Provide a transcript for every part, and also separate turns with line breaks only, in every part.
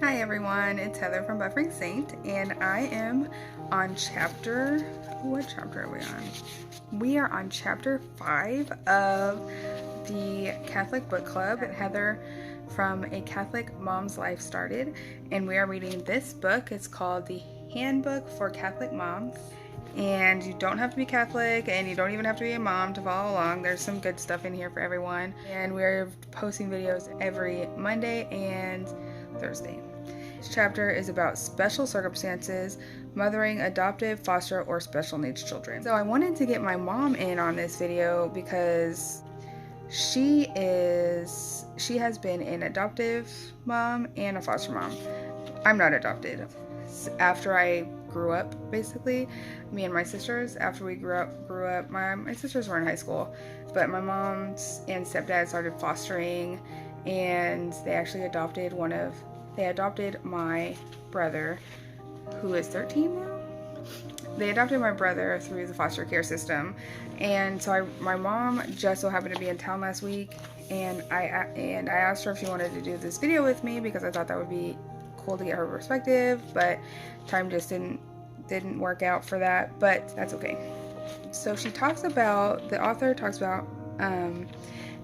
Hi everyone, it's Heather from Buffering Saint, and I am on what chapter are we on? We are on chapter 5 of the Catholic Book Club that Heather from A Catholic Mom's Life started, and we are reading this book. It's called The Handbook for Catholic Moms, and you don't have to be Catholic, and you don't even have to be a mom to follow along. There's some good stuff in here for everyone, and we're posting videos every Monday and Thursday. This chapter is about special circumstances, mothering adoptive, foster, or special needs children. So I wanted to get my mom in on this video because she has been an adoptive mom and a foster mom. I'm not adopted. After I grew up, basically, me and my sisters, after we grew up, my sisters were in high school, but my mom and stepdad started fostering, and they actually adopted my brother, who is 13 now. They adopted my brother through the foster care system, and so my mom just so happened to be in town last week, and I asked her if she wanted to do this video with me because I thought that would be cool to get her perspective, but time just didn't work out for that, but that's okay. So the author talks about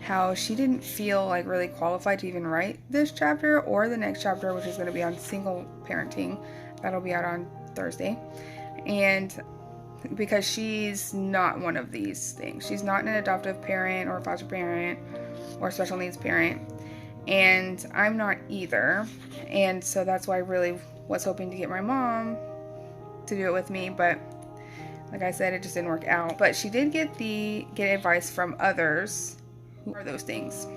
how she didn't feel like really qualified to even write this chapter or the next chapter, which is going to be on single parenting. That'll be out on Thursday. And because she's not one of these things. She's not an adoptive parent or a foster parent or a special needs parent. And I'm not either. And so that's why I really was hoping to get my mom to do it with me, but like I said, it just didn't work out. But she did get advice from others who are those things.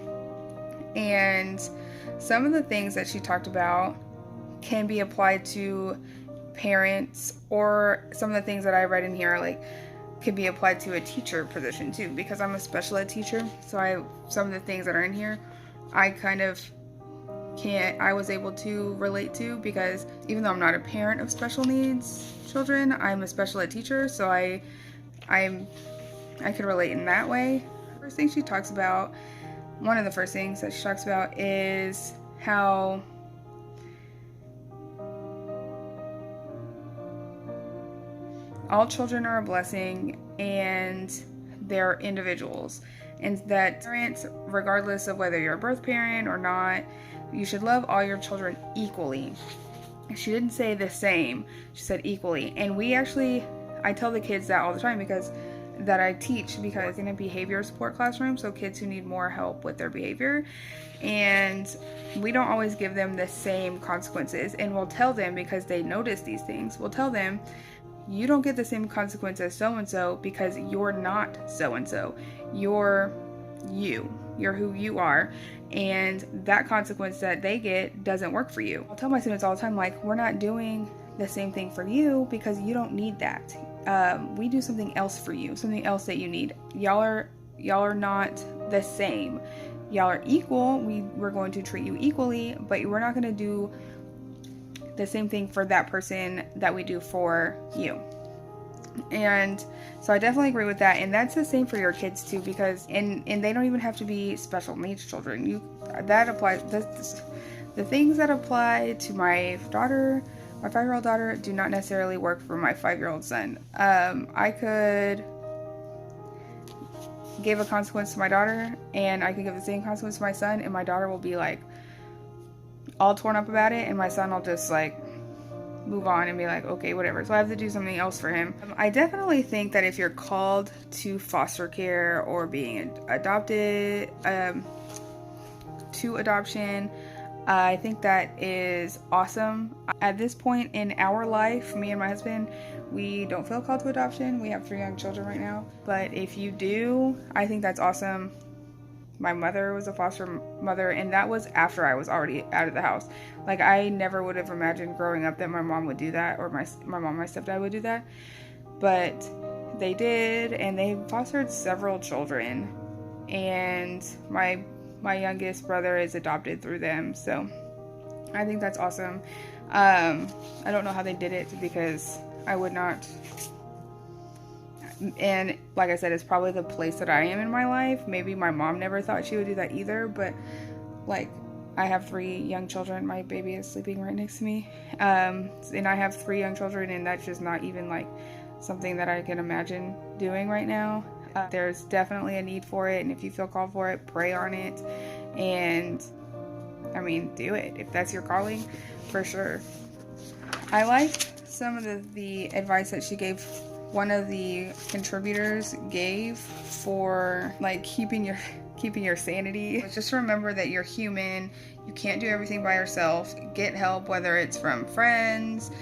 And some of the things that she talked about can be applied to parents, or some of the things that I read in here could be applied to a teacher position too, because I'm a special ed teacher. So some of the things that are in here I was able to relate to, because even though I'm not a parent of special needs children, I'm a special ed teacher, so I could relate in that way. One of the first things that she talks about is how all children are a blessing and they're individuals, and that parents, regardless of whether you're a birth parent or not, you should love all your children equally. She didn't say the same, she said equally. And I tell the kids that all the time that I teach, because in a behavior support classroom, so kids who need more help with their behavior, and we don't always give them the same consequences, and we'll tell them, because they notice these things, we'll tell them, you don't get the same consequence as so-and-so because you're not so-and-so. You're who you are, and that consequence that they get doesn't work for you. I'll tell my students all the time, we're not doing the same thing for you because you don't need that. We do something else for you, something else that you need. Y'all are not the same. Y'all are equal. We're going to treat you equally, but we're not going to do the same thing for that person that we do for you. And so I definitely agree with that, and that's the same for your kids too, because and they don't even have to be special needs children. The things that apply to my daughter, my 5-year-old daughter, do not necessarily work for my 5-year-old son. I could give a consequence to my daughter, and I could give the same consequence to my son, and my daughter will be all torn up about it, and my son will just move on and be okay, whatever. So I have to do something else for him. I definitely think that if you're called to foster care or being adopted to adoption, I think that is awesome. At this point in our life, me and my husband, we don't feel called to adoption. We have 3 young children right now, but if you do, I think that's awesome. My mother was a foster mother, and that was after I was already out of the house. I never would have imagined growing up that my mom would do that, or my mom and my stepdad would do that. But they did, and they fostered several children. And my youngest brother is adopted through them, so I think that's awesome. I don't know how they did it, because I would not. And like I said, it's probably the place that I am in my life. Maybe my mom never thought she would do that either, but I have 3 young children. My baby is sleeping right next to me. And I have 3 young children, and that's just not even like something that I can imagine doing right now. There's definitely a need for it, and if you feel called for it, pray on it, and I mean, do it if that's your calling, for sure. I like some of the advice that she gave. One of the contributors gave for like keeping your sanity. Just remember that you're human. You can't do everything by yourself. Get help, whether it's from friends,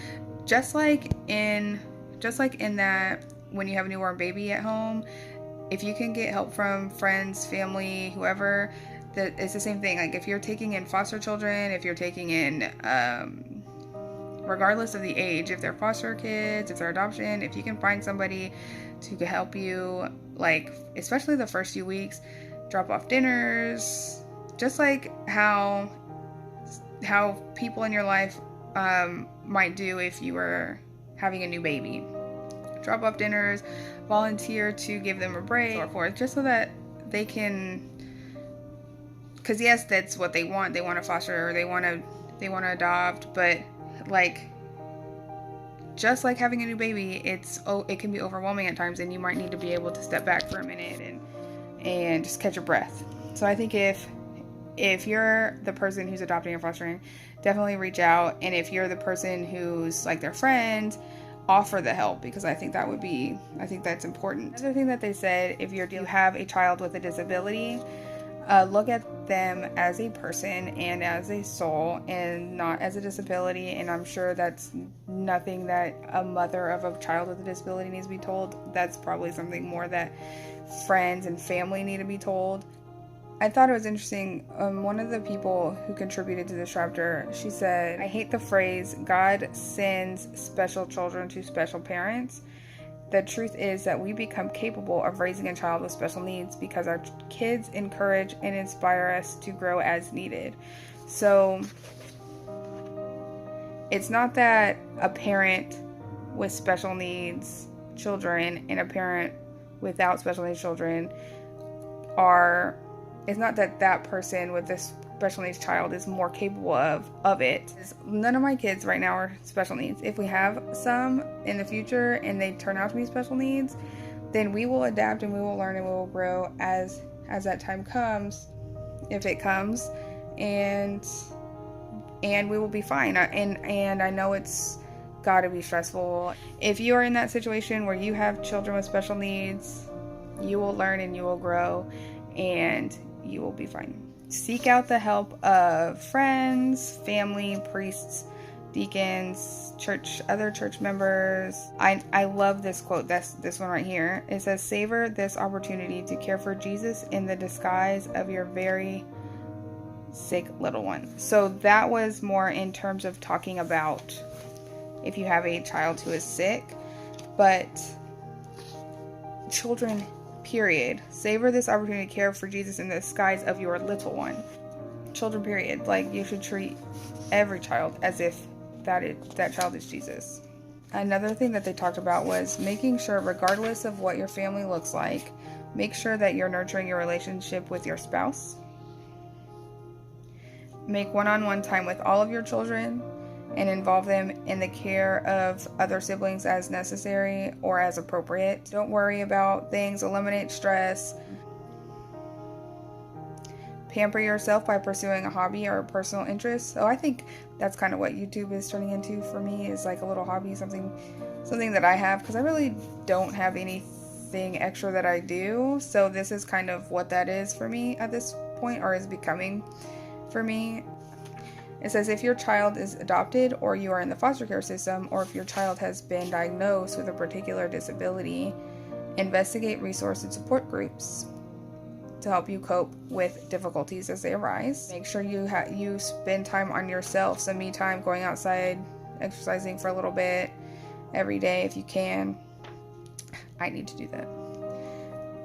just like in that when you have a newborn baby at home, if you can get help from friends, family, whoever, that it's the same thing. Like if you're taking in foster children, if you're taking in regardless of the age, if they're foster kids, if they're adoption, if you can find somebody to help you, like especially the first few weeks, drop off dinners, just like how people in your life might do if you were having a new baby. Drop off dinners, volunteer to give them a break, or forth, just so that they can, because yes, that's what they want. They want to foster, or they want to adopt, but like just like having a new baby, it can be overwhelming at times, and you might need to be able to step back for a minute and just catch your breath. So I think if you're the person who's adopting or fostering, definitely reach out. And if you're the person who's like their friend, offer the help, because I think that's important. Another thing that they said, if you have a child with a disability, look at them as a person and as a soul and not as a disability. And I'm sure that's nothing that a mother of a child with a disability needs to be told. That's probably something more that friends and family need to be told. I thought it was interesting. One of the people who contributed to this chapter, she said, I hate the phrase, God sends special children to special parents. The truth is that we become capable of raising a child with special needs because our kids encourage and inspire us to grow as needed. So it's not that a parent with special needs children and a parent without special needs children it's not that person with this special needs child is more capable of it. None of my kids right now are special needs. If we have some in the future and they turn out to be special needs, then we will adapt and we will learn and we will grow as that time comes, if it comes, and we will be fine. And I know it's got to be stressful. If you are in that situation where you have children with special needs, you will learn and you will grow, and you will be fine. Seek out the help of friends, family, priests, deacons, other church members. I love this quote. That's this one right here. It says, savor this opportunity to care for Jesus in the disguise of your very sick little one. So that was more in terms of talking about if you have a child who is sick, but children, period. Savor this opportunity to care for Jesus in the disguise of your little one. Children, period. Like, you should treat every child as if that child is Jesus. Another thing that they talked about was making sure, regardless of what your family looks like, make sure that you're nurturing your relationship with your spouse. Make one-on-one time with all of your children and involve them in the care of other siblings as necessary or as appropriate. Don't worry about things. Eliminate stress. Pamper yourself by pursuing a hobby or a personal interest. So I think that's kind of what YouTube is turning into for me, is like a little hobby, something that I have, because I really don't have anything extra that I do. So this is kind of what that is for me at this point, or is becoming for me. It says, if your child is adopted, or you are in the foster care system, or if your child has been diagnosed with a particular disability, investigate resource and support groups to help you cope with difficulties as they arise. Make sure you spend time on yourself, some me time, going outside, exercising for a little bit every day if you can. I need to do that.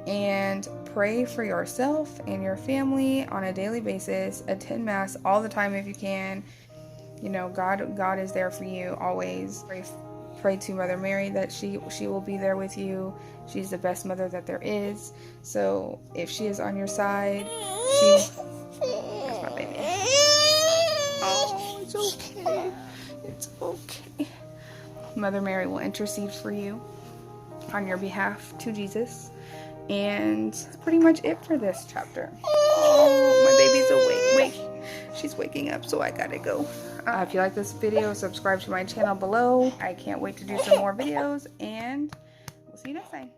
And pray for yourself and your family on a daily basis. Attend Mass all the time if you can. You know, God is there for you always. Pray to Mother Mary that she will be there with you. She's the best mother that there is. So if she is on your side, that's my baby. It's okay. Mother Mary will intercede for you on your behalf to Jesus. And that's pretty much it for this chapter. Oh, my baby's awake. She's waking up, so I gotta go. If you like this video, subscribe to my channel below. I can't wait to do some more videos, and we'll see you next time.